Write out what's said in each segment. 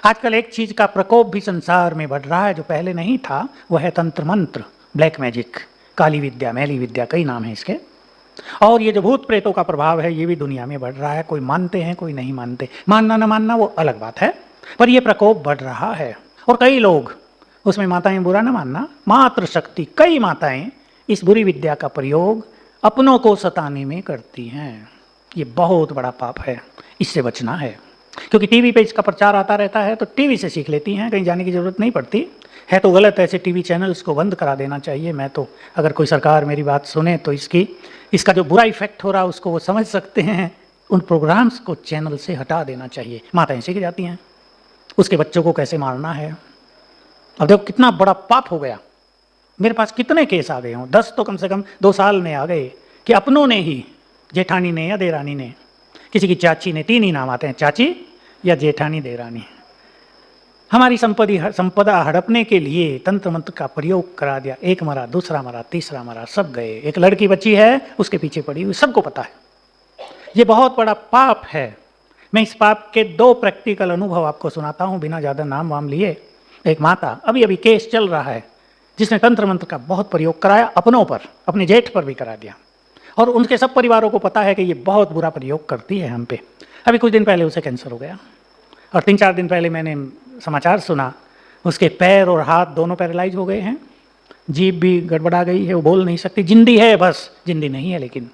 आजकल एक चीज का प्रकोप भी संसार में बढ़ रहा है जो पहले नहीं था, वह है तंत्र मंत्र, ब्लैक मैजिक, काली विद्या, मैली विद्या, कई नाम है इसके। और ये जो भूत प्रेतों का प्रभाव है ये भी दुनिया में बढ़ रहा है। कोई मानते हैं, कोई नहीं मानते। मानना न मानना वो अलग बात है, पर ये प्रकोप बढ़ रहा है। और कई लोग, उसमें माताएं बुरा न मानना, मातृ शक्ति, कई माताएं इस बुरी विद्या का प्रयोग अपनों को सताने में करती हैं। ये बहुत बड़ा पाप है, इससे बचना है। क्योंकि टीवी पे इसका प्रचार आता रहता है तो टीवी से सीख लेती हैं, कहीं जाने की जरूरत नहीं पड़ती। है तो गलत, ऐसे टीवी चैनल्स को बंद करा देना चाहिए। मैं तो, अगर कोई सरकार मेरी बात सुने तो इसका जो बुरा इफेक्ट हो रहा है उसको वो समझ सकते हैं, उन प्रोग्राम्स को चैनल से हटा देना चाहिए। माताएं सीख जाती हैं उसके बच्चों को कैसे मारना है। अब देखो कितना बड़ा पाप हो गया। मेरे पास कितने केस आ गए हों, 10 तो कम से कम 2 साल में आ गए कि अपनों ने ही, जेठानी ने या देरानी ने, किसी की चाची ने, 3 ही नाम आते हैं, चाची या जेठानी, देरानी, हमारी संपदा हड़पने के लिए तंत्र मंत्र का प्रयोग करा दिया। एक मरा, दूसरा मरा, तीसरा मरा, सब गए। एक लड़की बची है उसके पीछे पड़ी हुई, सबको पता है। ये बहुत बड़ा पाप है। मैं इस पाप के 2 प्रैक्टिकल अनुभव आपको सुनाता हूँ बिना ज़्यादा नाम वाम लिए। एक माता, अभी अभी केस चल रहा है, जिसने तंत्र मंत्र का बहुत प्रयोग कराया अपनों पर, अपने जेठ पर भी करा दिया, और उनके सब परिवारों को पता है कि ये बहुत बुरा प्रयोग करती है हम पे। अभी कुछ दिन पहले उसे कैंसर हो गया, और 3-4 दिन पहले मैंने समाचार सुना उसके पैर और हाथ दोनों पैरालाइज हो गए हैं, जीभ भी गड़बड़ा गई है, वो बोल नहीं सकती। जिंदी है, बस जिंदी नहीं है, लेकिन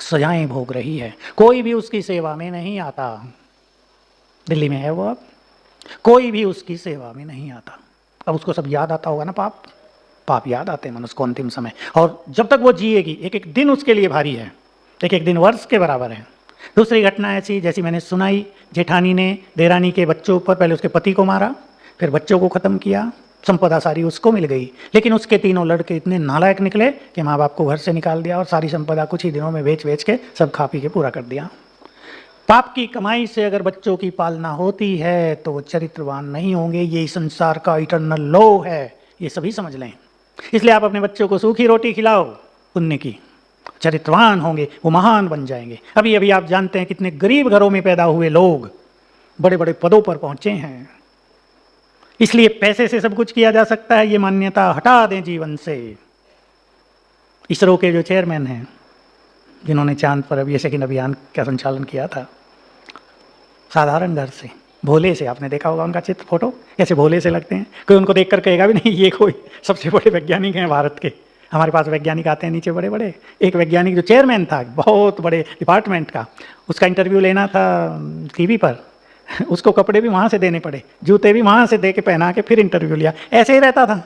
सजाएं भोग रही है। कोई भी उसकी सेवा में नहीं आता। दिल्ली में है वो, अब कोई भी उसकी सेवा में नहीं आता। अब उसको सब याद आता होगा ना, पाप याद आते हैं मनुष्य को अंतिम समय। और जब तक वो जिएगी, एक एक दिन उसके लिए भारी है, एक एक दिन वर्ष के बराबर है। दूसरी घटना ऐसी, जैसी मैंने सुनाई, जेठानी ने देरानी के बच्चों पर पहले उसके पति को मारा, फिर बच्चों को ख़त्म किया, संपदा सारी उसको मिल गई। लेकिन उसके 3 लड़के इतने नालायक निकले कि माँ बाप को घर से निकाल दिया, और सारी संपदा कुछ ही दिनों में बेच के सब खा पी के पूरा कर दिया। पाप की कमाई से अगर बच्चों की पालना होती है तो वो चरित्रवान नहीं होंगे। ये संसार का इटर्नल लॉ है, ये सभी समझ लें। इसलिए आप अपने बच्चों को सूखी रोटी खिलाओ, पुण्य की, चरित्रवान होंगे, वो महान बन जाएंगे। अभी अभी आप जानते हैं कितने गरीब घरों में पैदा हुए लोग बड़े बड़े पदों पर पहुंचे हैं। इसलिए पैसे से सब कुछ किया जा सकता है, ये मान्यता हटा दें जीवन से। इसरो के जो चेयरमैन हैं, जिन्होंने चांद पर अभी सेकंड अभियान का संचालन किया था, साधारण घर से, भोले से, आपने देखा होगा उनका चित्र, फोटो, कैसे भोले से लगते हैं। कोई उनको देखकर कहेगा भी नहीं ये कोई सबसे बड़े वैज्ञानिक हैं भारत के। हमारे पास वैज्ञानिक आते हैं नीचे बड़े बड़े। एक वैज्ञानिक जो चेयरमैन था बहुत बड़े डिपार्टमेंट का, उसका इंटरव्यू लेना था टीवी पर, उसको कपड़े भी वहाँ से देने पड़े, जूते भी वहाँ से दे के पहना के फिर इंटरव्यू लिया। ऐसे ही रहता था,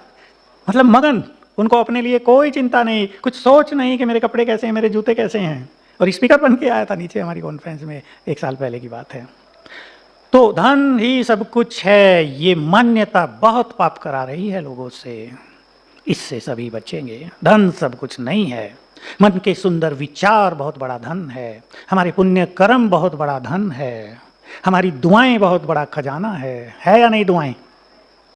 मतलब मगन, उनको अपने लिए कोई चिंता नहीं, कुछ सोच नहीं कि मेरे कपड़े कैसे हैं, मेरे जूते कैसे हैं। और स्पीकर बन के आया था नीचे हमारी कॉन्फ्रेंस में, 1 साल पहले की बात है। तो धन ही सब कुछ है, ये मान्यता बहुत पाप करा रही है लोगों से। इससे सभी बचेंगे। धन सब कुछ नहीं है। मन के सुंदर विचार बहुत बड़ा धन है, हमारे पुण्य कर्म बहुत बड़ा धन है, हमारी दुआएं बहुत बड़ा खजाना है या नहीं दुआएं?